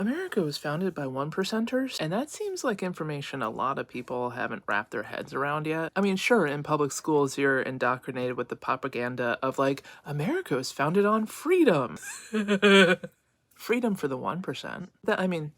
America was founded by one percenters, and that seems like information a lot of people haven't wrapped their heads around yet. I mean, sure, in public schools, you're indoctrinated with the propaganda of like, America was founded on freedom. Freedom for the 1%.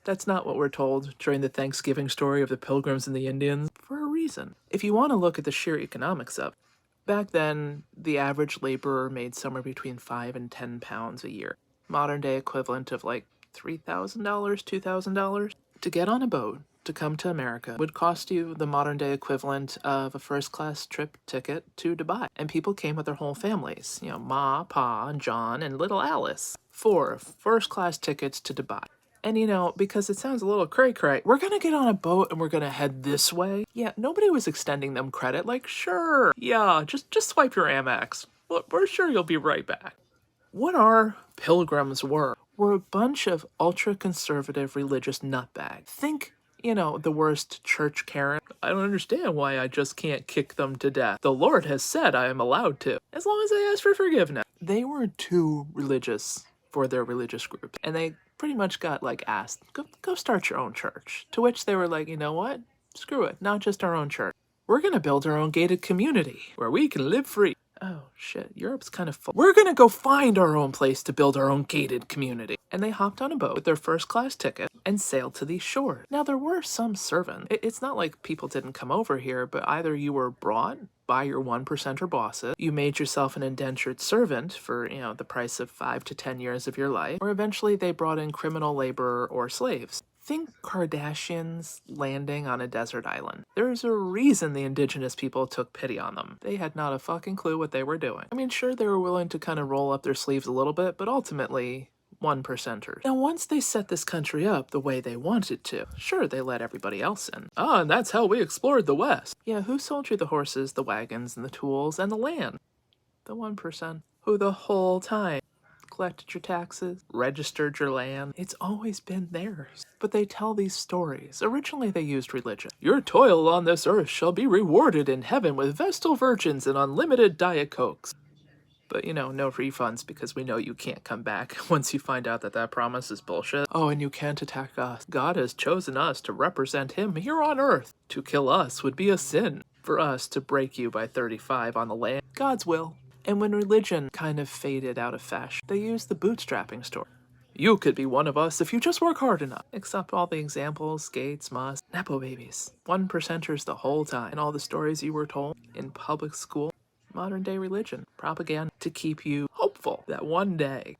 That's not what we're told during the Thanksgiving story of the Pilgrims and the Indians, for a reason. If you want to look at the sheer economics of it, back then, the average laborer made somewhere between 5 and 10 pounds a year. Modern day equivalent of like $3,000, $2,000. To get on a boat to come to America would cost you the modern day equivalent of a first class trip ticket to Dubai. And people came with their whole families, Ma, Pa, John, and little Alice. 4 first class tickets to Dubai. And because it sounds a little cray-cray, we're gonna get on a boat and we're gonna head this way. Yeah, nobody was extending them credit, like, sure, yeah, just swipe your Amex. We're sure you'll be right back. What our pilgrims were a bunch of ultra-conservative religious nutbags. Think, the worst church Karen. I don't understand why I just can't kick them to death. The Lord has said I am allowed to, as long as I ask for forgiveness. They were too religious for their religious group, and they pretty much got asked, go start your own church. To which they were like, you know what? Screw it, not just our own church. We're gonna build our own gated community where we can live free. Oh shit, Europe's kind of full. We're gonna go find our own place to build our own gated community. And they hopped on a boat with their first class ticket and sailed to these shores. Now there were some servants. It's not like people didn't come over here, but either you were brought by your 1%er bosses, you made yourself an indentured servant for, the price of 5 to 10 years of your life, or eventually they brought in criminal labor or slaves. Think Kardashians landing on a desert island. There's a reason the indigenous people took pity on them. They had not a fucking clue what they were doing. I mean, sure, they were willing to kind of roll up their sleeves a little bit, but ultimately, 1%ers. Now, once they set this country up the way they wanted to, sure, they let everybody else in. Ah, and that's how we explored the West. Yeah, who sold you the horses, the wagons, and the tools, and the land? The 1%. Who the whole time collected your taxes, registered your land. It's always been theirs. But they tell these stories. Originally they used religion. Your toil on this earth shall be rewarded in heaven with Vestal virgins and unlimited Diet Cokes. But no refunds because we know you can't come back once you find out that promise is bullshit. Oh, and you can't attack us. God has chosen us to represent him here on earth. To kill us would be a sin. For us to break you by 35 on the land. God's will. And when religion kind of faded out of fashion, they used the bootstrapping story. You could be one of us if you just work hard enough. Except all the examples, Gates, Musk, Nepo babies. 1%ers the whole time. And all the stories you were told in public school. Modern day religion. Propaganda to keep you hopeful that one day